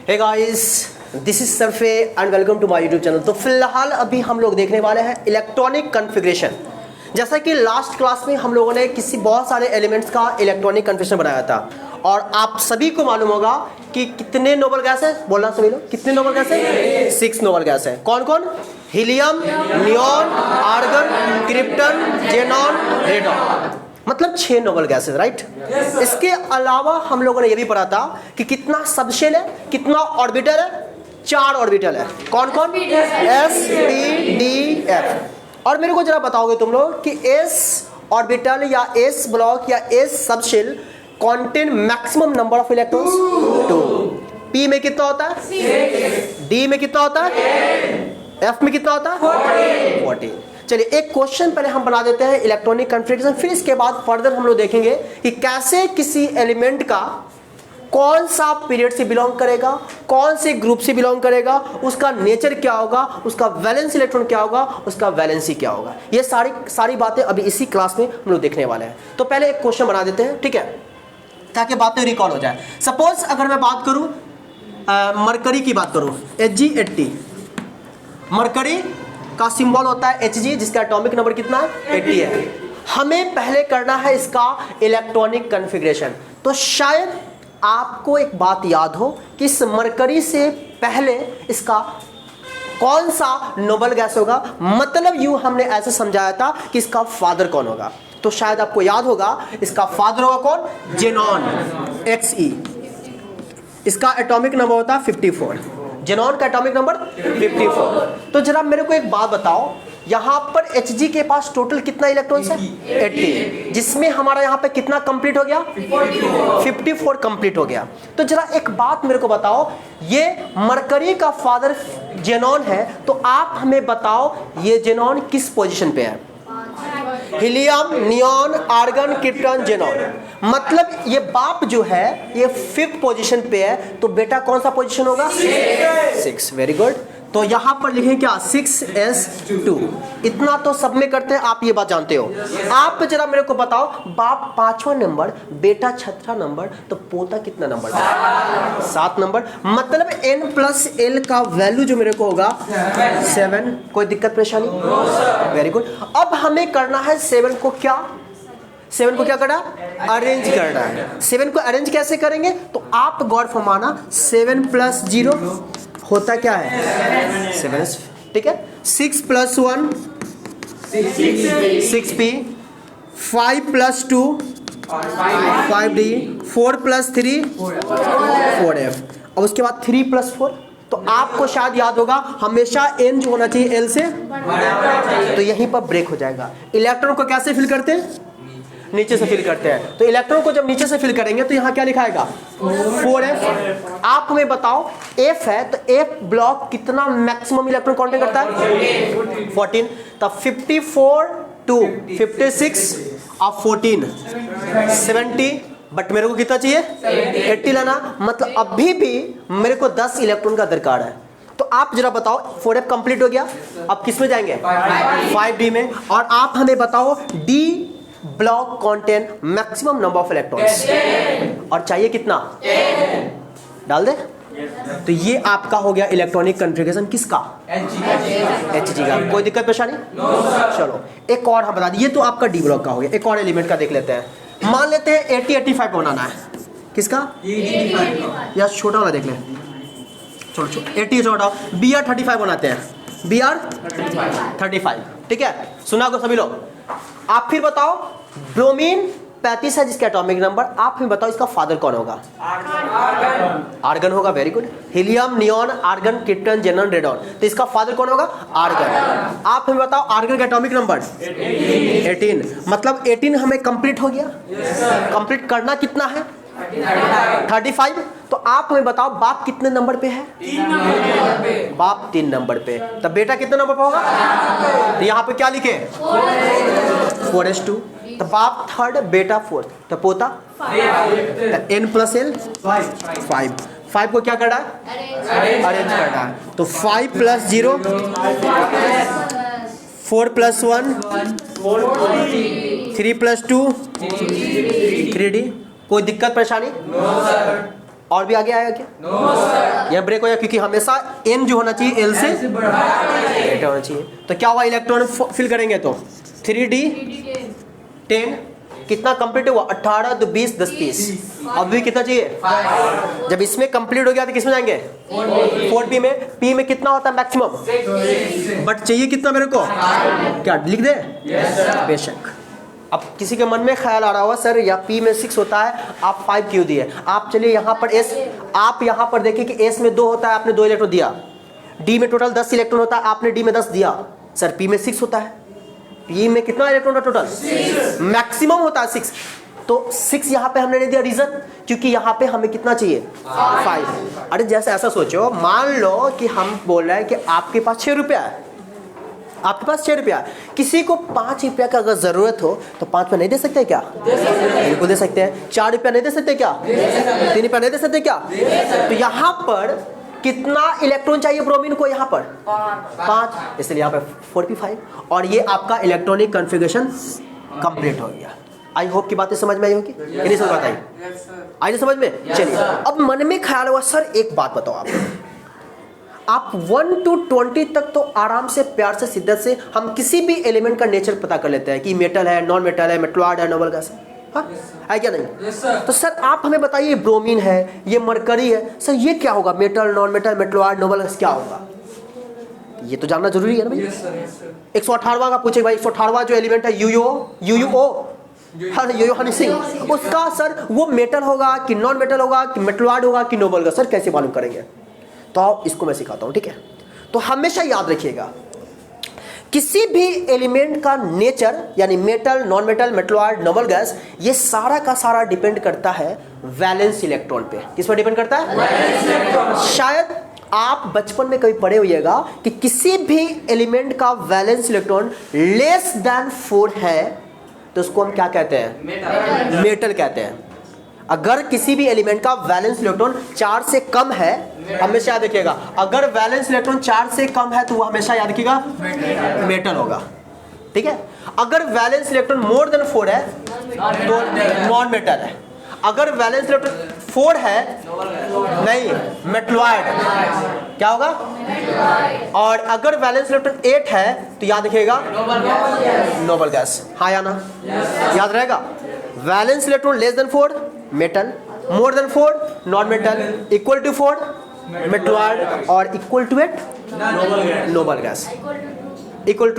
Hey guys, this is सरफे and welcome to my YouTube channel. तो फिलहाल अभी हम लोग देखने वाले हैं इलेक्ट्रॉनिक कॉन्फ़िगरेशन। जैसा कि लास्ट क्लास में हम लोगों ने बहुत सारे एलिमेंट्स का इलेक्ट्रॉनिक कॉन्फ़िगरेशन बनाया था और आप सभी को मालूम होगा कि कितने नोबल गैस है। बोलना सभी लोग, कितने नोबल गैस है? 6 नोबल गैस है। कौन कौन? Helium, neon, argon, krypton, xenon, radon, मतलब 6 नोबल गैसेस, राइट। इसके अलावा हम लोगों ने यह भी पढ़ा था कि कितना सबशेल है, कितना ऑर्बिटल है? 4 ऑर्बिटल है। कौन कौन? S, P, D, F। और मेरे को जरा बताओगे तुम लोग कि S ऑर्बिटल या S ब्लॉक या S subshell contain maximum number of electrons 2। P में कितना होता है? 6। D में कितना होता है? F में कितना होता है? 14। चलिए एक क्वेश्चन पहले हम बना देते हैं इलेक्ट्रॉनिक कॉन्फ़िगरेशन, फिर इसके बाद फर्दर हम लोग देखेंगे कि कैसे किसी एलिमेंट का कौन सा पीरियड से बिलोंग करेगा, कौन से ग्रुप से बिलोंग करेगा, उसका नेचर क्या होगा, उसका वैलेंस इलेक्ट्रॉन क्या होगा, उसका वैलेंसी क्या होगा। ये सारी बातें अभी इसी क्लास में हम लोग देखने वाले हैं। तो पहले एक क्वेश्चन बना देते हैं, ठीक है, ताकि बातें रिकॉल हो जाए। सपोज अगर मैं बात करूं मरकरी की बात करूं, Hg80, मरकरी का सिंबल होता है Hg, जिसका एटॉमिक नंबर कितना है? 80 है। हमें पहले करना है इसका इलेक्ट्रॉनिक कॉन्फ़िगरेशन। तो शायद आपको एक बात याद हो कि इस मरकरी से पहले इसका कौन सा नोबल गैस होगा, मतलब यूं हमने ऐसे समझाया था कि इसका फादर कौन होगा। तो शायद आपको याद होगा इसका फादर होगा कौन? Xenon, Xe। इसका एटॉमिक नंबर होता है 54। जेनॉन का एटॉमिक नंबर 54। तो जरा मेरे को एक बात बताओ, यहाँ पर Hg के पास टोटल कितना इलेक्ट्रॉन्स है? 80, जिसमें हमारा यहाँ पे कितना कंप्लीट हो गया? 54 कंप्लीट हो गया। तो जरा एक बात मेरे को बताओ, ये मरकरी का फादर जेनॉन है, तो आप हमें बताओ ये जेनॉन किस पोजीशन पे है? Helium, neon, argon, krypton, xenon, मतलब ये बाप जो है ये 5th पोजीशन पे है, तो बेटा कौन सा पोजीशन होगा? 6। Very good. तो यहां पर लिखें क्या? 6s2। इतना तो सब में करते हैं, आप ये बात जानते हो। आप जरा मेरे को बताओ, बाप 5वां नंबर, बेटा 6वां नंबर, तो पोता कितना नंबर? 7 नंबर। मतलब n प्लस l का वैल्यू जो मेरे को होगा 7। कोई दिक्कत परेशानी? Very good. अब हमें करना है 7 को क्या करना? अरेंज करना है। 7 को अरेंज कैसे करेंगे? तो आप गौर फरमाना, 7 प्लस 0 होता क्या है? 7, ठीक है। 6 plus 1 6p, 5 plus 2 5d, 4 plus 3 4f, और उसके बाद 3 प्लस 4। तो आपको शायद याद होगा हमेशा n जो होना चाहिए l से, तो यहीं पर ब्रेक हो जाएगा। इलेक्ट्रॉन को कैसे फिल करते हैं? नीचे से फिल करते हैं। तो इलेक्ट्रॉन को जब नीचे से फिल करेंगे तो यहाँ क्या लिखाएगा? 4f। आप हमें बताओ f है तो f ब्लॉक कितना मैक्सिमम इलेक्ट्रॉन कांटेन करता है? 14। तब 54 to 56 और 14 70, बट मेरे को कितना चाहिए? 80 लाना। मतलब अभी भी मेरे को 10 इलेक्ट्रॉन का दरकार है। तो आप जरा बताओ, 4f कंप्लीट हो गया, अब किस में जाएंगे? 5d में। और आप हमें बताओ d block contain maximum number of electrons, और चाहिए कितना? डाल दे। तो ये आपका हो गया इलेक्ट्रॉनिक कॉन्फ़िगरेशन किसका? Hg का। कोई दिक्कत परेशानी? चलो एक और हम बता दिए, ये तो आपका डी ब्लॉक का हो गया। एक और एलिमेंट का देख लेते हैं। मान लेते हैं 80-85 बनाना है। किसका? या छोटा वाला देख ले, चलो 80 छोटा, Br35 बनाते हैं। Br35, ठीक है। सुना को सभी लोग। आप फिर बताओ, ब्रोमीन 35 है जिसका एटॉमिक नंबर, आप हमें बताओ इसका फादर कौन होगा? आर्गन होगा। Very good. Helium, neon, argon, krypton, xenon, radon, तो इसका फादर कौन होगा? आर्गन। आप हमें बताओ आर्गन का एटॉमिक नंबर 18, मतलब 18 हमें कंप्लीट हो गया। कंप्लीट करना कितना है? 35। तो आप हमें बताओ बाप कितने नंबर पे है? 3 नंबर पे। बाप 3 नंबर पे, तब बेटा कितने नंबर पे होगा? तो यहाँ पे क्या लिखे? 4s2। तो बाप 3rd, बेटा 4th, तो पोता n प्लस l 5 को क्या करना है? अरेंज करना है। तो 5 प्लस 0 4 प्लस 1 3 प्लस 2 3d। कोई दिक्कत परेशानी? और भी आगे आएगा क्या? नो। यह ब्रेक हो गया क्योंकि हमेशा n जो होना चाहिए l से ग्रेटर होना चाहिए। तो क्या हुआ, इलेक्ट्रॉन फिल करेंगे तो 3d 10 कितना कंप्लीट हुआ, 18 2 20 10 30, अब भी कितना चाहिए 5। जब इसमें कंप्लीट हो गया तो किसमें जाएंगे 4p में। p में कितना होता है मैक्सिमम, बट चाहिए कितना मेरे को, क्या लिख दे? बेशक। अब किसी के मन में ख्याल आ रहा होगा सर या p में 6 होता है आप 5 क्यों दिए? आप चलिए यहाँ पर s, आप यहाँ पर देखिए कि s में 2 होता है, आपने 2 इलेक्ट्रॉन दिया। d में टोटल 10 इलेक्ट्रॉन होता है, आपने d में 10 दिया। सर p में 6 होता है, p में कितना इलेक्ट्रॉन होता है टोटल? मैक्सिमम होता है 6। तो 6 यहाँ पे हमने नहीं दिया, रीजन क्योंकि यहाँ पे हमें कितना चाहिए 5। अरे जैसे ऐसा सोचो, मान लो कि हम बोल रहे हैं कि आपके पास 6 रुपया है, आपके पास 6 रुपया, किसी को 5 रुपया का अगर जरूरत हो तो 5 रुपया नहीं दे सकते क्या? बिल्कुल दे सकते हैं। 4 रुपया नहीं दे सकते क्या? 3 रुपया नहीं दे सकते क्या? तो यहाँ पर कितना इलेक्ट्रॉन चाहिए ब्रोमीन को? यहाँ पर 5, इसलिए यहाँ पर 4p5 और ये आपका इलेक्ट्रॉनिक कॉन्फ़िगरेशन कंप्लीट हो गया। आई होप की बातें समझ में आई होगी कि नहीं समझ में आई? आई समझ में? चलिए अब मन में ख्याल हुआ सर एक बात बताओ, आप 1 to 20 तक तो आराम से प्यार से शिद्दत से हम किसी भी एलिमेंट का नेचर पता कर लेते हैं कि मेटल है, नॉन मेटल है, मेटलॉइड है, नोबल गैस है क्या नहीं? तो सर आप हमें बताइए, ब्रोमीन है, ये मरकरी है, सर ये क्या होगा? Metal, non metal, metalloid, noble gas क्या होगा? ये तो जानना जरूरी है ना भाई। 118वां का पूछे भाई, 118वां जो एलिमेंट है यूयूओ हनी सिंह, उसका सर वो मेटल होगा कि नॉन मेटल होगा कि मेटलॉइड होगा कि नोबल गैस, सर कैसे मालूम करेंगे? तो इसको मैं सिखाता हूं, ठीक है? तो हमेशा याद रखिएगा, किसी भी एलिमेंट का नेचर यानी metal, non metal, metalloid, noble gas, ये सारा का सारा डिपेंड करता है वैलेंस इलेक्ट्रॉन पे। किस पर डिपेंड करता है? शायद आप बचपन में कभी पढ़े होइएगा कि किसी भी एलिमेंट का वैलेंस इलेक्ट्रॉन लेस देन 4 है तो उसको हम क्या कहते हैं? मेटल कहते हैं। अगर किसी भी एलिमेंट का वैलेंस इलेक्ट्रॉन 4 से कम है, हमेशा याद रखिएगा, अगर वैलेंस इलेक्ट्रॉन 4 से कम है तो वो हमेशा याद रखिएगा मेटल होगा, ठीक है? अगर वैलेंस इलेक्ट्रॉन मोर देन 4 है तो नॉन मेटल है। अगर वैलेंस इलेक्ट्रॉन 4 है नहीं, मेटलॉइड क्या होगा? और अगर वैलेंस इलेक्ट्रॉन 8 है तो याद रखिएगा नोबल गैस। हाँ या ना? याद रहेगा? Valence electron less than 4 metal, more than 4 non metal, equal to 4 metalloid और equal to 8 noble gas. Equal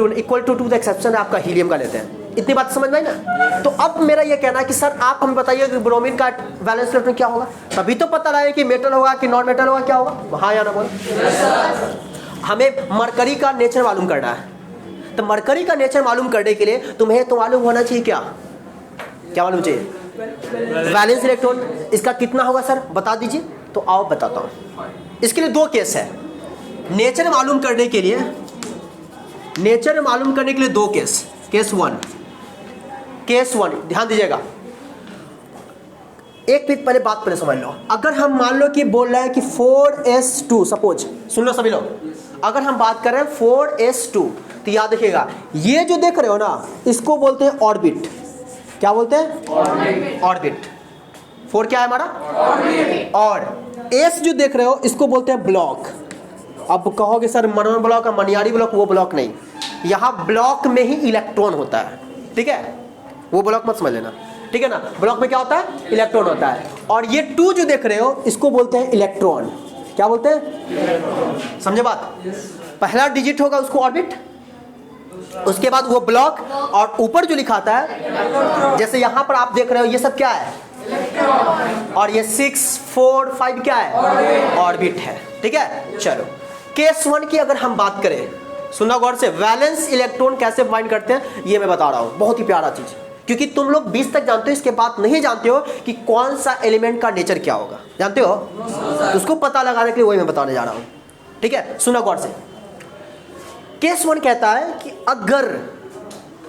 to the exception है आपका हीलियम का लेते हैं। इतनी बात समझ में आई ना? तो अब मेरा ये कहना है कि सर आप हमें बताइए कि ब्रोमीन का वैलेंस इलेक्ट्रॉन क्या होगा? तभी तो पता लगे कि मेटल होगा कि नॉन मेटल होगा, क्या होगा? हाँ या ना बोल? हमें मरकरी का नेचर मालूम करना है। तो मरकरी का नेचर मालूम करने के लिए तुम्हें तो मालूम होना चाहिए क्या मालूम चाहिए? Valence electron. इसका कितना होगा सर बता दीजिए। तो आओ बताता हूँ। इसके लिए 2 केस है। नेचर मालूम करने के लिए 2 केस। केस 1 ध्यान दीजिएगा, एक मिनट पहले बात पहले समझ लो। अगर हम मान लो कि बोल रहे हैं कि 4s2, सपोज सुन लो सभी लोग, अगर हम बात कर रहे हैं 4s2 तो याद रखिएगा ये जो देख रहे हो ना इसको बोलते हैं ऑर्बिट। क्या बोलते हैं? ऑर्बिट। 4 क्या है हमारा? ऑर्बिट। और s जो देख रहे हो इसको बोलते हैं ब्लॉक। अब कहोगे सर मनोन ब्लॉक, मनियारी ब्लॉक, वो ब्लॉक नहीं, यहाँ ब्लॉक में ही इलेक्ट्रॉन होता है, ठीक है? वो ब्लॉक मत समझ लेना, ठीक है ना? ब्लॉक में क्या होता है? इलेक्ट्रॉन होता है। और ये 2 जो देख रहे हो इसको बोलते हैं इलेक्ट्रॉन। क्या बोलते हैं? समझे बात? पहला डिजिट होगा उसको ऑर्बिट, उसके बाद वो ब्लॉक, और ऊपर जो लिखा आता है जैसे यहाँ पर आप देख रहे हो ये सब क्या है? और ये 6 4 5 क्या है? ऑर्बिट है, ठीक है? चलो केस 1 की अगर हम बात करें, सुना गौर से, वैलेंस इलेक्ट्रॉन कैसे बाइंड करते हैं ये मैं बता रहा हूँ। बहुत ही प्यारा चीज, क्योंकि तुम लोग 20 तक जानते हो, इसके बाद नहीं जानते हो कि कौन सा एलिमेंट का नेचर क्या होगा। जानते हो? तो उसको पता लगाने के लिए वही मैं बताने जा रहा हूँ, ठीक है? सुना गौर से। केस 1 कहता है कि अगर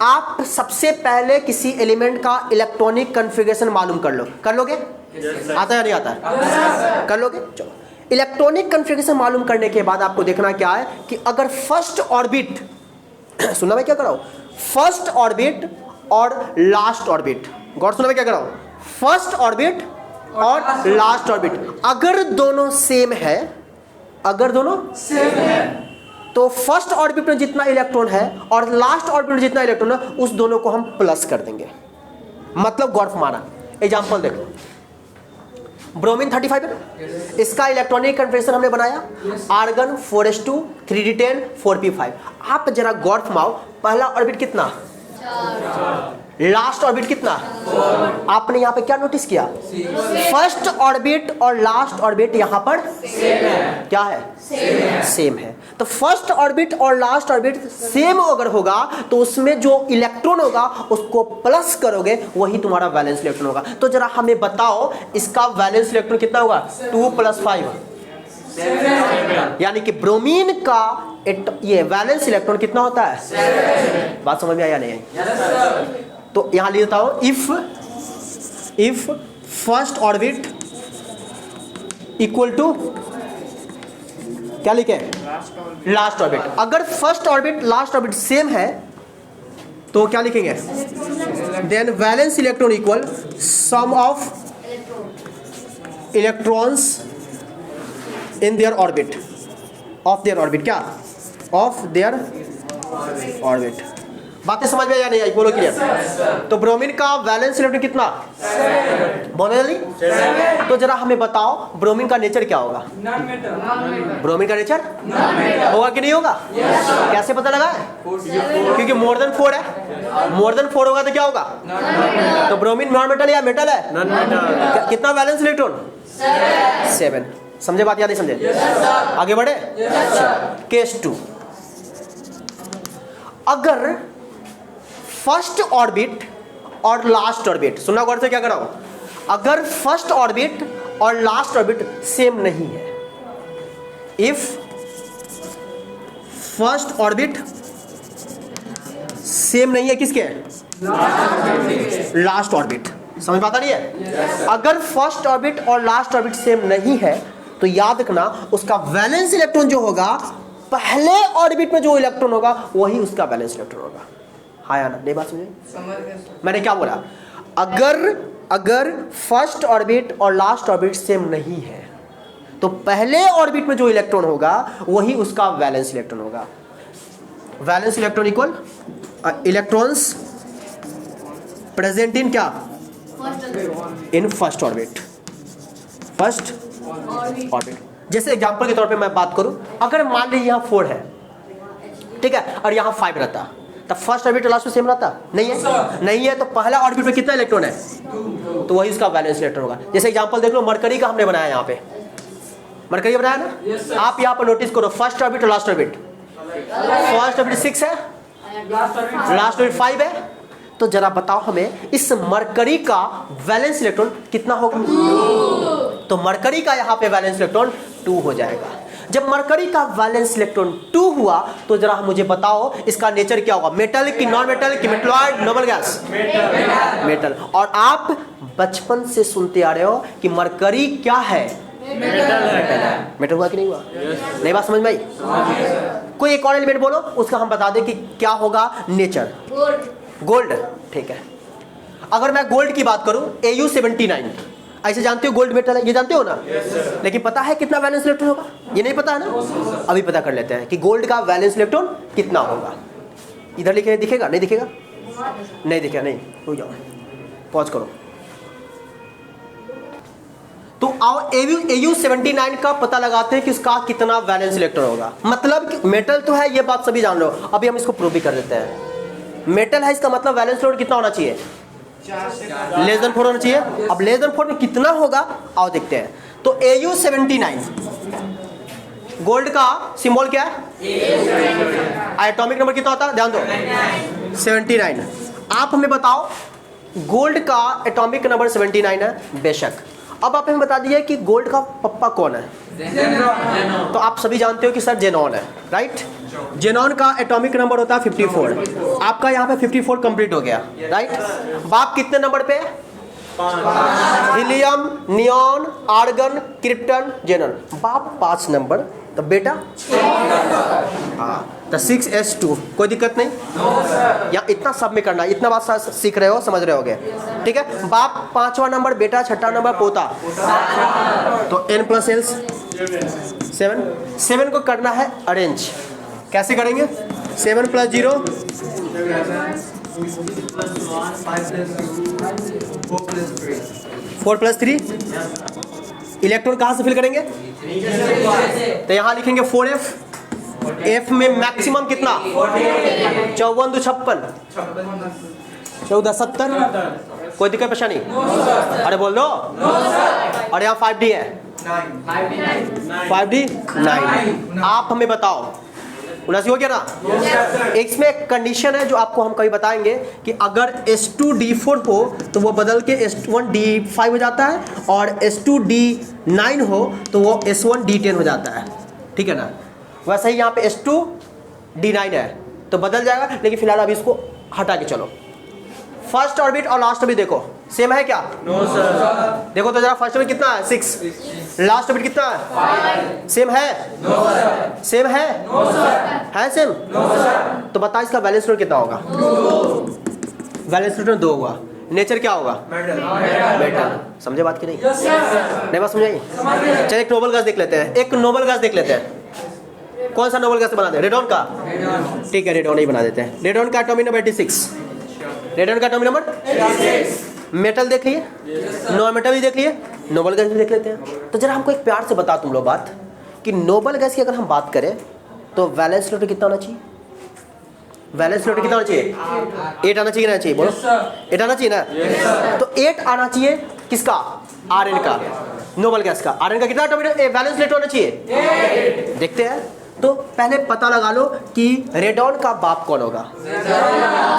आप सबसे पहले किसी एलिमेंट का इलेक्ट्रॉनिक कॉन्फ़िगरेशन मालूम कर लोगे? आता है नहीं आता है? कर लोगे? चलो, इलेक्ट्रॉनिक कॉन्फ़िगरेशन मालूम करने के बाद आपको देखना क्या है कि अगर फर्स्ट ऑर्बिट सुनना मैं क्या कर रहा हूँ? फर्स्ट ऑर्बिट और लास्ट ऑर्बिट, गौर सुना मैं क्या कर रहा हूँ? फर्स्ट ऑर्बिट और लास्ट ऑर्बिट। अगर दोनों सेम है, अगर दोनों सेम है तो फर्स्ट ऑर्बिट में जितना इलेक्ट्रॉन है और लास्ट ऑर्बिट में जितना इलेक्ट्रॉन है उस दोनों को हम प्लस कर देंगे, मतलब गौर फरमाना। एग्जांपल देखो, ब्रोमीन 35 है, इसका इलेक्ट्रॉनिक कन्फिगरेशन हमने बनाया, आर्गन 4s2 3d10 4p5। आप जरा गौर फरमाओ, पहला ऑर्बिट कितना, लास्ट ऑर्बिट कितना, आपने यहां पे क्या नोटिस किया, फर्स्ट ऑर्बिट और लास्ट ऑर्बिट यहां पर क्या है, सेम है। तो फर्स्ट ऑर्बिट और लास्ट ऑर्बिट सेम अगर होगा तो उसमें जो इलेक्ट्रॉन होगा उसको प्लस करोगे, वही तुम्हारा वैलेंस इलेक्ट्रॉन होगा। तो जरा हमें बताओ इसका वैलेंस इलेक्ट्रॉन कितना होगा, 2 + 5, यानी कि ब्रोमीन का ये वैलेंस इलेक्ट्रॉन कितना होता है, बात समझ में आया नहीं है? तो यहां लिखता हूं, if first orbit equal to क्या लिखे, लास्ट ऑर्बिट। अगर first orbit last orbit same है तो क्या लिखेंगे, then valence electron equal sum of electrons in their orbit, of their orbit, क्या, ऑफ देयर ऑर्बिट। बातें समझ में या नहीं आई, बोलो क्लियर। तो ब्रोमीन का वैलेंस इलेक्ट्रॉन कितना, बोलो जल्दी। तो जरा हमें बताओ ब्रोमीन का नेचर क्या होगा, ब्रोमीन का नेचर होगा कि नहीं होगा, कैसे पता लगा है, क्योंकि मोर देन 4 है, मोर देन 4 होगा तो क्या होगा, तो ब्रोमीन नॉन मेटल या मेटल है, नॉन मेटल। कितना वैलेंस इलेक्ट्रॉन, 7। समझे बात या नहीं समझे, आगे बढ़े। केस 2, अगर फर्स्ट ऑर्बिट और लास्ट ऑर्बिट, सुनना गौर से क्या कर रहा हूं, अगर फर्स्ट ऑर्बिट और लास्ट ऑर्बिट सेम नहीं है, इफ फर्स्ट ऑर्बिट सेम नहीं है किसके, लास्ट ऑर्बिट, समझ पाता नहीं है? अगर फर्स्ट ऑर्बिट और लास्ट ऑर्बिट सेम नहीं है तो याद रखना उसका वैलेंस इलेक्ट्रॉन जो होगा, पहले ऑर्बिट में जो इलेक्ट्रॉन होगा वही उसका वैलेंस इलेक्ट्रॉन होगा। हाँ या ना, नहीं बात समझे मैंने क्या बोला, अगर फर्स्ट ऑर्बिट और लास्ट ऑर्बिट सेम नहीं है तो पहले ऑर्बिट में जो इलेक्ट्रॉन होगा वही उसका वैलेंस इलेक्ट्रॉन होगा। Valence electron equal electrons present in क्या, in first orbit, first orbit. जैसे एग्जांपल के तौर पे मैं बात करूं, अगर मान लीजिए यहाँ 4 है, ठीक है, और यहाँ 5 रहता, तब फर्स्ट ऑर्बिट और लास्ट में सेम रहता, नहीं है, नहीं है, तो पहला ऑर्बिट में कितना इलेक्ट्रॉन है, तो वही उसका वैलेंस इलेक्ट्रॉन होगा। जैसे एग्जांपल देख लो, मरकरी का हमने बनाया, यहाँ पे मरकरी बनाया ना, आप यहाँ पर नोटिस करो, फर्स्ट ऑर्बिट और लास्ट ऑर्बिट, फर्स्ट ऑर्बिट 6 है, लास्ट ऑर्बिट 5 है, तो जरा बताओ हमें इस मरकरी का वैलेंस इलेक्ट्रॉन कितना होगा, तो मरकरी का यहाँ पे वैलेंस इलेक्ट्रॉन 2 हो जाएगा। जब मरकरी का वैलेंस इलेक्ट्रॉन 2 हुआ तो जरा मुझे बताओ इसका नेचर क्या होगा, मेटल की नॉन मेटल की मेटलॉइड नोबल गैस, मेटल। और आप बचपन से सुनते आ रहे हो कि मरकरी क्या है, मेटल हुआ कि नहीं हुआ, नहीं बात समझ में आई? कोई एक और एलिमेंट बोलो उसका हम बता दें कि क्या होगा नेचर, गोल्ड, ठीक है। अगर मैं गोल्ड की बात करूं, Au79, ऐसे जानते हो गोल्ड मेटल है, ये जानते हो ना, लेकिन पता है कितना वैलेंस इलेक्ट्रॉन होगा, ये नहीं पता है ना, अभी पता कर लेते हैं कि गोल्ड का वैलेंस इलेक्ट्रॉन कितना होगा। इधर लिखे, दिखेगा नहीं दिखेगा, नहीं दिखेगा, नहीं हो जाओ, पॉज करो। तो आओ Au79 का पता लगाते हैं कि इसका कितना वैलेंस इलेक्ट्रॉन होगा। मतलब मेटल तो है, ये बात सभी जान लो, अभी हम इसको प्रूव भी कर देते हैं। मेटल है, इसका मतलब वैलेंस इलेक्ट्रॉन कितना होना चाहिए, लेस देन 4 होना चाहिए। अब लेस देन 4 में कितना होगा, आओ देखते हैं। तो Au79 गोल्ड का सिंबल क्या है, एटॉमिक नंबर कितना होता है, ध्यान दो, 79। आप हमें बताओ गोल्ड का एटॉमिक नंबर 79 है, बेशक। अब आप हमें बता दिए कि गोल्ड का पप्पा कौन है, तो आप सभी जानते हो कि सर जेनॉन है, राइट। जेनॉन का एटॉमिक नंबर होता है 54, आपका यहाँ पे 54 कंप्लीट हो गया, राइट। बाप कितने नंबर पे, helium, neon, argon, krypton, xenon, बाप 5 नंबर, तो बेटा हाँ तो 6s2, कोई दिक्कत नहीं? या इतना सब में करना, इतना बात सीख रहे हो, समझ रहे होगे, ठीक है। बाप 5वां नंबर, बेटा 6ठा नंबर, पोता, तो n + l 7 को करना है अरेंज। कैसे करेंगे? 7 + 0 4 + 3। इलेक्ट्रॉन कहाँ से फिल करेंगे? तो यहाँ लिखेंगे 4f। f में मैक्सिमम कितना? 54 2 56, 14 70। कोई दिक्कत परेशानी? अरे बोल दो। और यहाँ 5d है, 5d 9। आप हमें बताओ, 79 हो गया ना? इसमें एक कंडीशन है जो आपको हम कभी बताएंगे कि अगर S2D4 हो तो वो बदल के S1D5 हो जाता है, और S2D9 हो तो वो S1D10 हो जाता है, ठीक है ना? वैसे ही यहाँ पे S2D9 है तो बदल जाएगा, लेकिन फिलहाल अभी इसको हटा के चलो। फर्स्ट ऑर्बिट और लास्ट ऑर्बिट देखो सेम है क्या? No sir. देखो तो जरा, फर्स्ट ऑर्बिट कितना है? 6। लास्ट ऑर्बिट कितना है? सेम है? No sir. सेम है? No sir. है सेम? No sir. तो बता इसका वैलेंस इलेक्ट्रॉन कितना होगा? 2। वैलेंस इलेक्ट्रॉन 2 होगा। नेचर क्या होगा? मेटल। समझे बात की नहीं? नहीं बात समझाई? चलिए एक नोबल गैस देख लेते हैं, एक नोबल गैस देख लेते हैं। कौन सा नोबल गैस बनाते हैं? रेडॉन का? ठीक है, रेडॉन ही बना देते हैं। रेडॉन का एटॉमिक नंबर 86। रेडॉन का एटॉमिक नंबर 86। मेटल देख लिए, नॉन मेटल भी देख लिए, नोबल गैस भी देख लेते हैं। तो जरा हमको एक प्यार से बता तुम लोग बात कि नोबल गैस की अगर हम बात करें तो वैलेंस इलेक्ट्रॉन कितना होना चाहिए? वैलेंस इलेक्ट्रॉन कितना होना चाहिए? 8 आना चाहिए ना? चाहिए, बोलो। 8 आना चाहिए ना? तो 8 आना चाहिए किसका? आरएन का, नोबल गैस का। आरएन का कितना एटॉमिक वैलेंस इलेक्ट्रॉन होना चाहिए? देखते हैं। तो पहले पता लगा लो कि रेडॉन का बाप कौन होगा।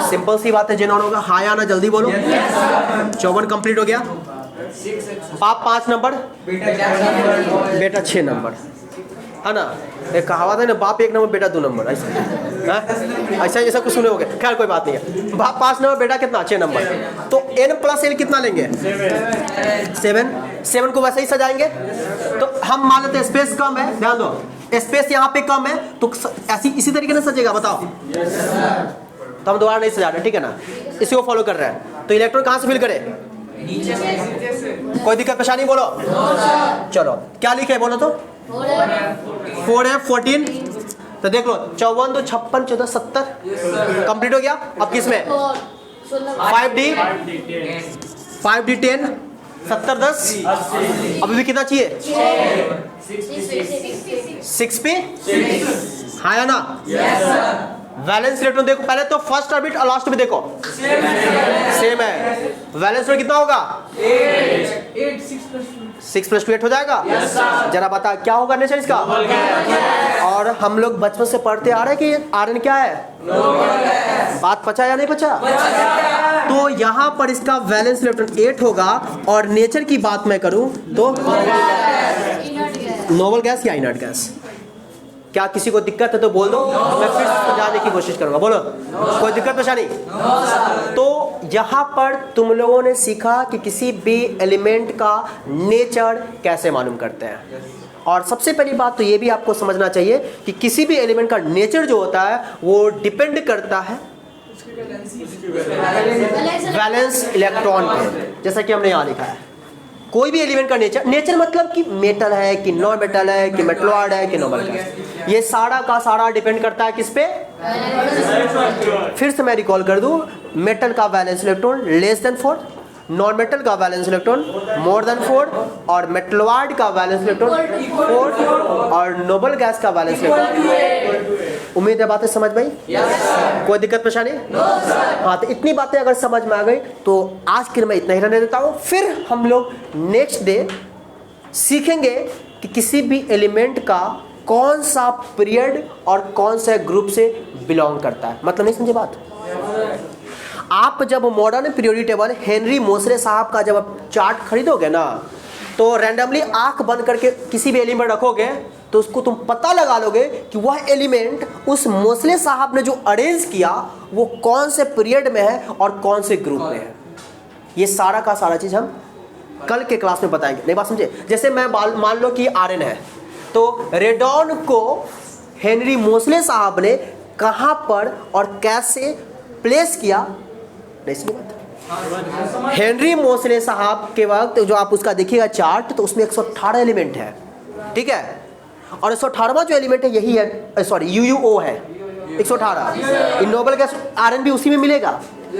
सिंपल सी बात है, जेनॉन होगा। हाँ या ना, जल्दी बोलो। 54 कंप्लीट हो गया। बाप 5 नंबर, बेटा 6 नंबर, है ना? एक कहावत है ना, बाप 1 नंबर बेटा 2 नंबर, ऐसा ऐसा कुछ सुने होगे। खैर कोई बात नहीं है। बाप 5 नंबर, बेटा कितना? 6 नंबर। तो n + l कितना लेंगे? 7 को वैसे ही सजाएंगे। तो हम मान लेते हैं स्पेस कम है, ध्यान दो, स्पेस यहाँ पे कम है तो ऐसी इसी तरीके से सजेगा, बताओ। तो हम दोबारा नहीं सजा रहे, ठीक है ना? इसी को फॉलो कर रहे हैं। तो इलेक्ट्रॉन कहाँ से फिल करे? कोई दिक्कत परेशानी? बोलो। चलो क्या लिखे बोलो तो? 4f 14। तो देख लो, 54 2 56 14 70 कंप्लीट हो गया। अब किसमें? 5d 10 70 10। अभी भी कितना चाहिए? 6 पे? हाँ या ना? वैलेंस इलेक्ट्रॉन देखो पहले तो, फर्स्ट ऑर्बिट और लास्ट में देखो सेम है। वैलेंस इलेक्ट्रॉन कितना होगा? 6 + 2 8 हो जाएगा। जरा बता क्या होगा नेचर इसका? और हम लोग बचपन से पढ़ते आ रहे हैं कि आरएन क्या है? बात पचा या नहीं पचा? तो यहाँ पर इसका वैलेंस इलेक्ट्रॉन 8 होगा, और नेचर की बात मैं करूं तो नोबल गैस या इनर्ट गैस। क्या किसी को दिक्कत है तो बोल दो, मैं फिर समझाने की कोशिश करूंगा। बोलो, कोई दिक्कत परेशानी? तो यहाँ पर तुम लोगों ने सीखा कि किसी भी एलिमेंट का नेचर कैसे मालूम करते हैं। और सबसे पहली बात तो ये भी आपको समझना चाहिए कि किसी भी एलिमेंट का नेचर जो होता है वो डिपेंड करता है वैलेंस इलेक्ट्रॉन पे। जैसा कि हमने यहाँ लिखा है, कोई भी एलिमेंट का नेचर मतलब कि मेटल है कि नॉन मेटल है कि मेटलॉइड है कि नोबल गैस, ये सारा का सारा डिपेंड करता है किस पे? फिर से मैं रिकॉल कर दूं, मेटल का वैलेंस इलेक्ट्रॉन <4, नॉन मेटल का वैलेंस इलेक्ट्रॉन <4, और मेटलॉइड का वैलेंस इलेक्ट्रॉन 4, और नोबल गैस का वैलेंस इलेक्ट्रॉन। उम्मीद है बातें समझ में आई? कोई दिक्कत परेशानी? हाँ, तो इतनी बातें अगर समझ में आ गई तो आज के लिए मैं इतना ही रहने देता हूँ। फिर हम लोग नेक्स्ट डे सीखेंगे कि किसी भी एलिमेंट का कौन सा पीरियड और कौन से ग्रुप से बिलोंग करता है। मतलब नहीं समझे बात? आप जब modern periodic table Henry Mosle साहब का जब आप चार्ट खरीदोगे ना, तो रैंडमली आंख बंद करके किसी भी एलिमेंट रखोगे तो उसको तुम पता लगा लोगे कि वह एलिमेंट उस मोसले साहब ने जो अरेंज किया वो कौन से पीरियड में है और कौन से ग्रुप में है। ये सारा का सारा चीज़ हम कल के क्लास में बताएंगे। नहीं बात समझे? जैसे मैं मान लो कि आरएन है, तो रेडॉन को हेनरी मोसले साहब ने कहाँ पर और कैसे प्लेस किया, नहीं समझ बात। हेनरी मोसले साहब के वक्त जो आप उसका देखिएगा चार्ट, तो उसमें 118 एलिमेंट है, ठीक है, और 118वां जो एलिमेंट है यही है, सॉरी UUO है 118। इन नोबल गैस आयरन भी उसी में मिलेगा।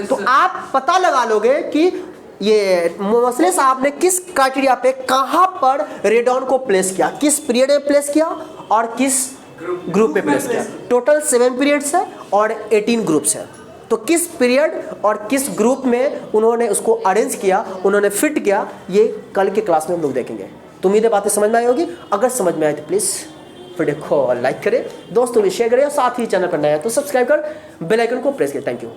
तो आप पता लगा लोगे कि ये मोसले साहब ने किस क्राइटेरिया पे कहां पर रेडॉन को प्लेस किया, किस पीरियड में प्लेस किया और किस ग्रुप में प्लेस किया। टोटल 7 पीरियड्स है और 18 ग्रुप्स है। तो किस पीरियड और किस ग्रुप में उन्होंने उसको अरेंज किया, उन्होंने फिट किया, ये कल के क्लास में हम लोग देखेंगे। तो उम्मीद है बातें समझ में आई होगी। अगर समझ में आए तो प्लीज़ वीडियो को लाइक करें, दोस्तों भी शेयर करें, और साथ ही चैनल पर नया है तो सब्सक्राइब कर बेल आइकन को प्रेस करें। Thank you.